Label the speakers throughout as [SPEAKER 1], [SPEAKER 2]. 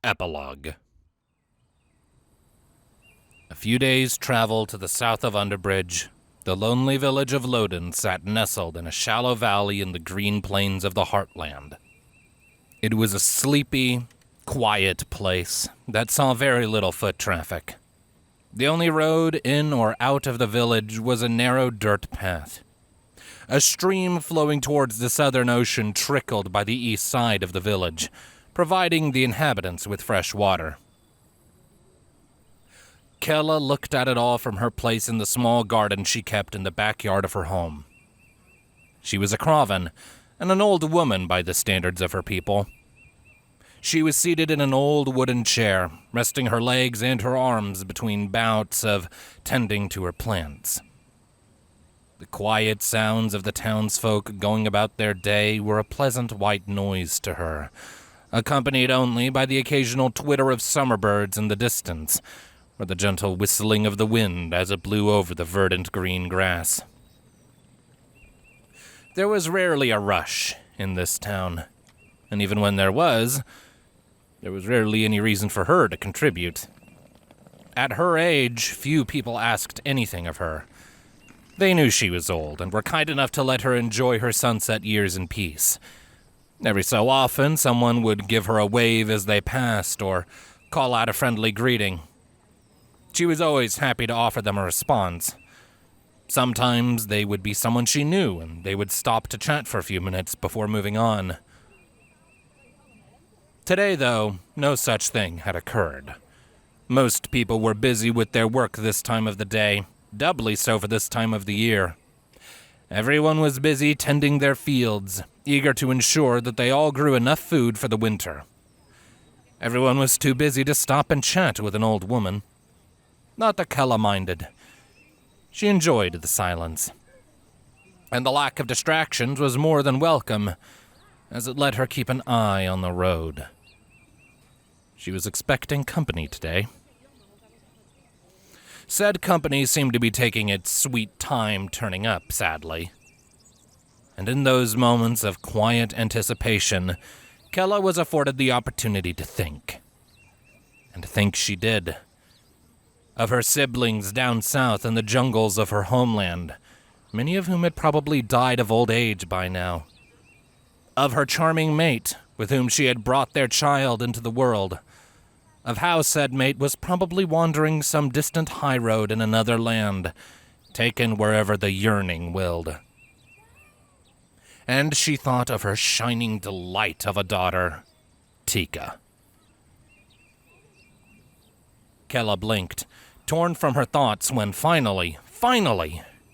[SPEAKER 1] Epilogue. A few days' travel to the south of Underbridge, the lonely village of Loden sat nestled in a shallow valley in the green plains of the Heartland. It was a sleepy, quiet place that saw very little foot traffic. The only road in or out of the village was a narrow dirt path. A stream flowing towards the southern ocean trickled by the east side of the village, providing the inhabitants with fresh water. Kella looked at it all from her place in the small garden she kept in the backyard of her home. She was a Kraven, and an old woman by the standards of her people. She was seated in an old wooden chair, resting her legs and her arms between bouts of tending to her plants. The quiet sounds of the townsfolk going about their day were a pleasant white noise to her, accompanied only by the occasional twitter of summer birds in the distance, or the gentle whistling of the wind as it blew over the verdant green grass. There was rarely a rush in this town, and even when there was rarely any reason for her to contribute. At her age, few people asked anything of her. They knew she was old and were kind enough to let her enjoy her sunset years in peace. Every so often, someone would give her a wave as they passed or call out a friendly greeting. She was always happy to offer them a response. Sometimes they would be someone she knew, and they would stop to chat for a few minutes before moving on. Today, though, no such thing had occurred. Most people were busy with their work this time of the day, doubly so for this time of the year. Everyone was busy tending their fields, eager to ensure that they all grew enough food for the winter. Everyone was too busy to stop and chat with an old woman. Not that Kella minded. She enjoyed the silence. And the lack of distractions was more than welcome, as it let her keep an eye on the road. She was expecting company today. Said company seemed to be taking its sweet time turning up, sadly. And in those moments of quiet anticipation, Kella was afforded the opportunity to think. And think she did. Of her siblings down south in the jungles of her homeland, many of whom had probably died of old age by now. Of her charming mate, with whom she had brought their child into the world. Of how said mate was probably wandering some distant high road in another land, taken wherever the yearning willed. And she thought of her shining delight of a daughter, Tika. Kella blinked, torn from her thoughts when finally,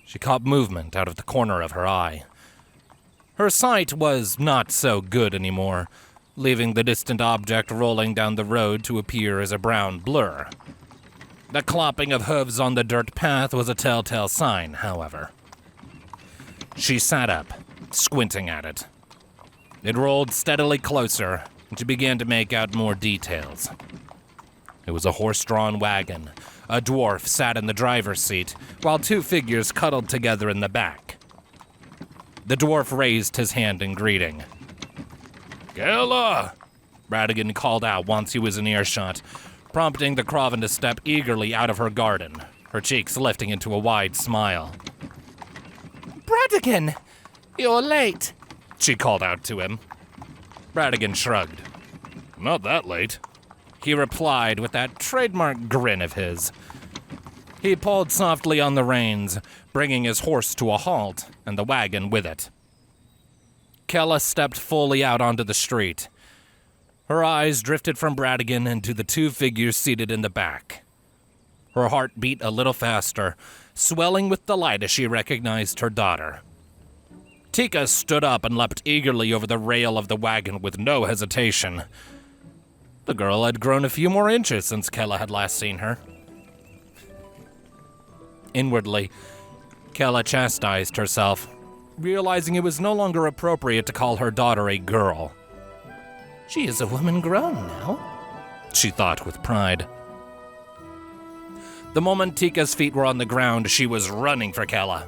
[SPEAKER 1] she caught movement out of the corner of her eye. Her sight was not so good anymore, leaving the distant object rolling down the road to appear as a brown blur. The clopping of hooves on the dirt path was a telltale sign, however. She sat up, squinting at it. It rolled steadily closer, and she began to make out more details. It was a horse-drawn wagon. A dwarf sat in the driver's seat, while two figures cuddled together in the back. The dwarf raised his hand in greeting. "Kella!" Bradigan called out once he was in earshot, prompting the Kraven to step eagerly out of her garden, her cheeks lifting into a wide smile.
[SPEAKER 2] "Bradigan, you're late,"
[SPEAKER 1] she called out to him. Bradigan shrugged. "Not that late," he replied with that trademark grin of his. He pulled softly on the reins, bringing his horse to a halt, and the wagon with it. Kella stepped fully out onto the street. Her eyes drifted from Bradigan into the two figures seated in the back. Her heart beat a little faster, swelling with delight as she recognized her daughter. Tika stood up and leapt eagerly over the rail of the wagon with no hesitation. The girl had grown a few more inches since Kella had last seen her. Inwardly, Kella chastised herself, realizing it was no longer appropriate to call her daughter a girl. She is a woman grown now, she thought with pride. The moment Tika's feet were on the ground, she was running for Kella.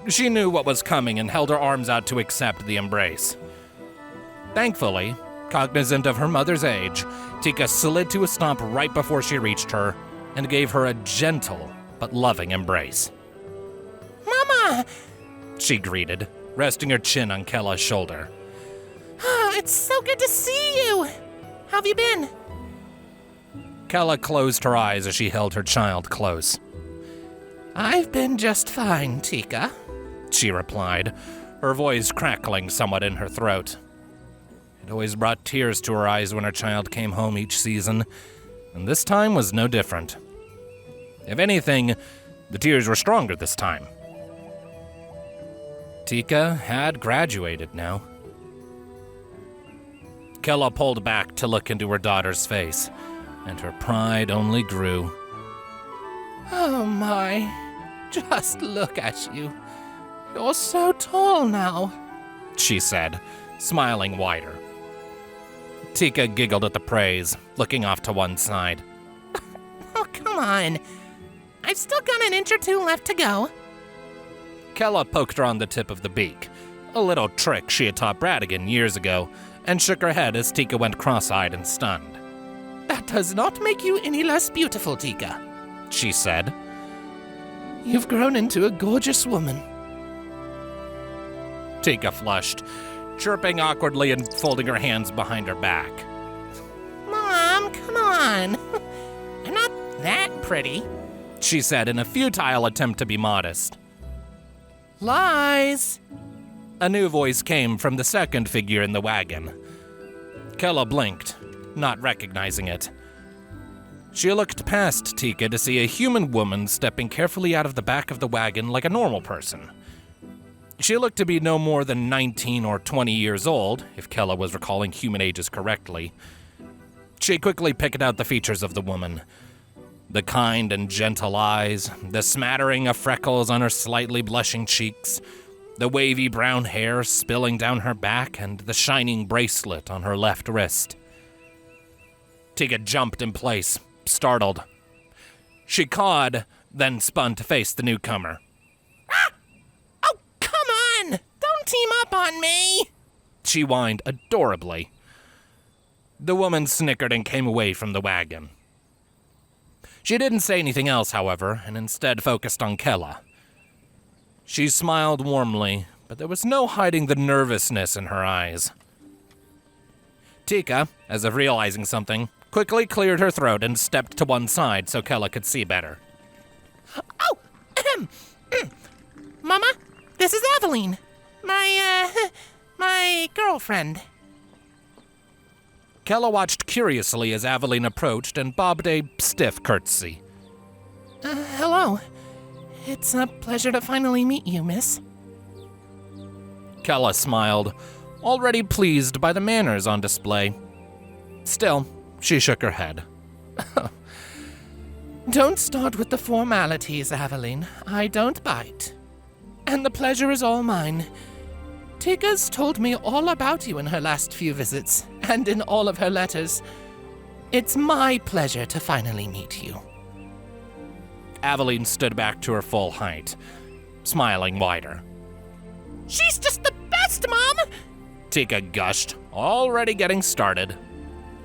[SPEAKER 1] She knew what was coming and held her arms out to accept the embrace. Thankfully, Cognizant of her mother's age, Tika slid to a stop right before she reached her and gave her a gentle but loving embrace.
[SPEAKER 2] Mama!
[SPEAKER 1] She greeted, resting her chin on Kella's shoulder.
[SPEAKER 2] Oh, it's so good to see you! How have you been?
[SPEAKER 1] Kella closed her eyes as she held her child close.
[SPEAKER 2] I've been just fine, Tika,
[SPEAKER 1] she replied, her voice crackling somewhat in her throat. It always brought tears to her eyes when her child came home each season, and this time was no different. If anything, the tears were stronger this time. Tika had graduated now. Kella pulled back to look into her daughter's face, and her pride only grew.
[SPEAKER 2] Oh my, just look at you. You're so tall now,
[SPEAKER 1] she said, smiling wider. Tika giggled at the praise, looking off to one side.
[SPEAKER 2] Oh, come on. I've still got an inch or two left to go.
[SPEAKER 1] Kella poked her on the tip of the beak, a little trick she had taught Bradigan years ago, and shook her head as Tika went cross-eyed and stunned.
[SPEAKER 2] That does not make you any less beautiful, Tika,
[SPEAKER 1] she said.
[SPEAKER 2] You've grown into a gorgeous woman.
[SPEAKER 1] Tika flushed, chirping awkwardly and folding her hands behind her back.
[SPEAKER 2] Mom, come on. I'm not that pretty,
[SPEAKER 1] she said in a futile attempt to be modest.
[SPEAKER 2] Lies!
[SPEAKER 1] A new voice came from the second figure in the wagon. Kella blinked, not recognizing it. She looked past Tika to see a human woman stepping carefully out of the back of the wagon like a normal person. She looked to be no more than 19 or 20 years old, if Kella was recalling human ages correctly. She quickly picked out the features of the woman. The kind and gentle eyes, the smattering of freckles on her slightly blushing cheeks, the wavy brown hair spilling down her back, and the shining bracelet on her left wrist. Tika jumped in place, startled. She cawed, then spun to face the newcomer.
[SPEAKER 2] Ah! Oh, come on! Don't team up on me!
[SPEAKER 1] She whined adorably. The woman snickered and came away from the wagon. She didn't say anything else, however, and instead focused on Kella. She smiled warmly, but there was no hiding the nervousness in her eyes. Tika, as if realizing something, quickly cleared her throat and stepped to one side so Kella could see better.
[SPEAKER 2] Oh, Mama, this is Aveline, my girlfriend.
[SPEAKER 1] Kella watched curiously as Aveline approached and bobbed a stiff curtsy.
[SPEAKER 2] Hello. It's a pleasure to finally meet you, miss.
[SPEAKER 1] Kella smiled, already pleased by the manners on display. Still, she shook her head.
[SPEAKER 2] Don't start with the formalities, Aveline. I don't bite. And the pleasure is all mine. Tika's told me all about you in her last few visits, and in all of her letters. It's my pleasure to finally meet you.
[SPEAKER 1] Aveline stood back to her full height, smiling wider.
[SPEAKER 2] She's just the best, Mom!
[SPEAKER 1] Tika gushed, already getting started.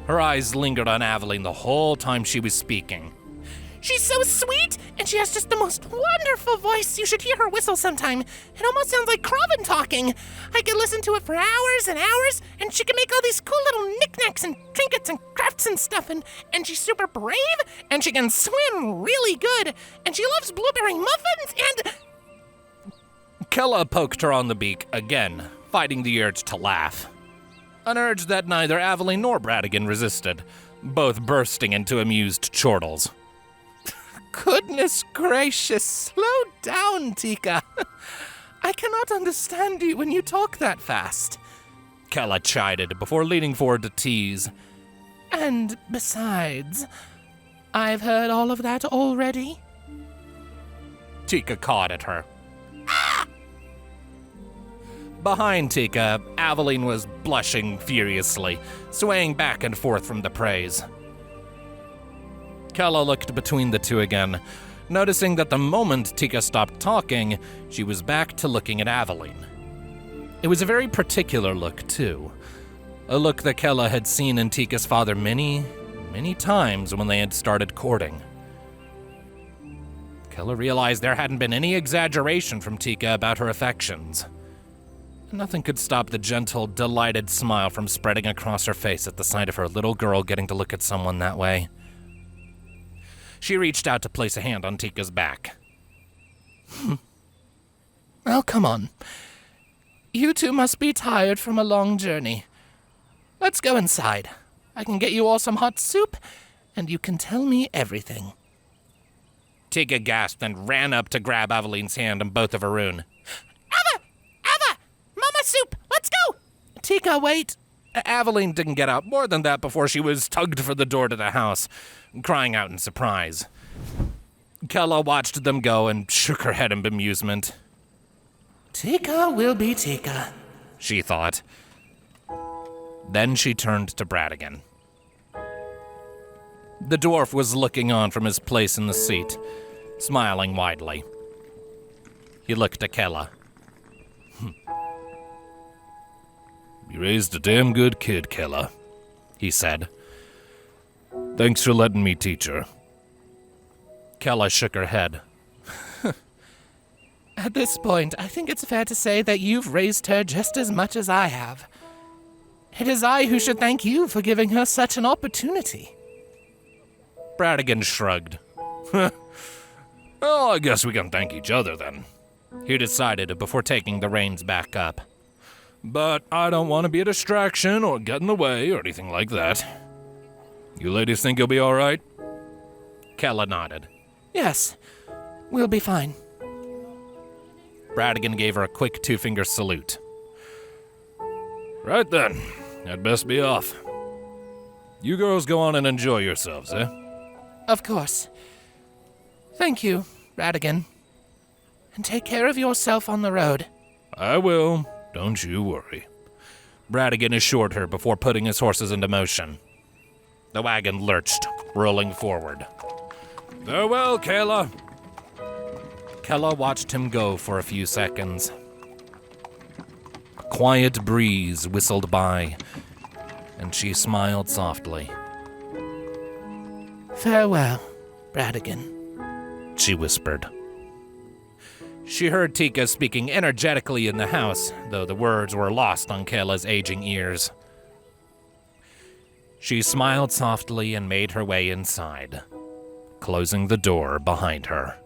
[SPEAKER 1] Her eyes lingered on Aveline the whole time she was speaking.
[SPEAKER 2] She's so sweet, and she has just the most wonderful voice. You should hear her whistle sometime. It almost sounds like Kraven talking. I could listen to it for hours and hours, and she can make all these cool little knickknacks and trinkets and crafts and stuff, and she's super brave, and she can swim really good, and she loves blueberry muffins, and...
[SPEAKER 1] Kella poked her on the beak again, fighting the urge to laugh. An urge that neither Aveline nor Bradigan resisted, both bursting into amused chortles.
[SPEAKER 2] Goodness gracious, slow down, Tika. I cannot understand you when you talk that fast.
[SPEAKER 1] Kella chided before leaning forward to tease.
[SPEAKER 2] And besides, I've heard all of that already.
[SPEAKER 1] Tika cawed at her.
[SPEAKER 2] Ah!
[SPEAKER 1] Behind Tika, Aveline was blushing furiously, swaying back and forth from the praise. Kella looked between the two again, noticing that the moment Tika stopped talking, she was back to looking at Aveline. It was a very particular look, too. a look that Kella had seen in Tika's father many times when they had started courting. Kella realized there hadn't been any exaggeration from Tika about her affections. Nothing could stop the gentle, delighted smile from spreading across her face at the sight of her little girl getting to look at someone that way. She reached out to place a hand on Tika's back.
[SPEAKER 2] Oh, come on. You two must be tired from a long journey. Let's go inside. I can get you all some hot soup, and you can tell me everything.
[SPEAKER 1] Tika gasped and ran up to grab Aveline's hand and both of her own.
[SPEAKER 2] Ava! Mama soup! Let's go! Tika, wait.
[SPEAKER 1] Aveline didn't get out more than that before she was tugged for the door to the house, crying out in surprise. Kella watched them go and shook her head in bemusement.
[SPEAKER 2] Tika will be Tika,
[SPEAKER 1] she thought. Then she turned to Bradigan. The dwarf was looking on from his place in the seat, smiling widely. He looked at Kella.
[SPEAKER 3] You raised a damn good kid, Kella, he said. Thanks for letting me teach her.
[SPEAKER 1] Kella shook her head.
[SPEAKER 2] At this point, I think it's fair to say that you've raised her just as much as I have. It is I who should thank you for giving her such an opportunity.
[SPEAKER 1] Bradigan shrugged.
[SPEAKER 3] Well, I guess we can thank each other then,
[SPEAKER 1] he decided before taking the reins back up.
[SPEAKER 3] But I don't want to be a distraction or get in the way or anything like that. You ladies think you'll be all right?
[SPEAKER 1] Kella nodded.
[SPEAKER 2] Yes, we'll be fine.
[SPEAKER 1] Bradigan gave her a quick two-finger salute.
[SPEAKER 3] Right then, I'd best be off. You girls go on and enjoy yourselves, eh?
[SPEAKER 2] Of course. Thank you, Bradigan. And take care of yourself on the road.
[SPEAKER 3] I will. Don't you worry.
[SPEAKER 1] Bradigan assured her before putting his horses into motion. The wagon lurched, rolling forward.
[SPEAKER 3] Farewell, Kayla.
[SPEAKER 1] Kella watched him go for a few seconds. A quiet breeze whistled by, and she smiled softly.
[SPEAKER 2] Farewell, Bradigan,
[SPEAKER 1] she whispered. She heard Tika speaking energetically in the house, though the words were lost on Kella's aging ears. She smiled softly and made her way inside, closing the door behind her.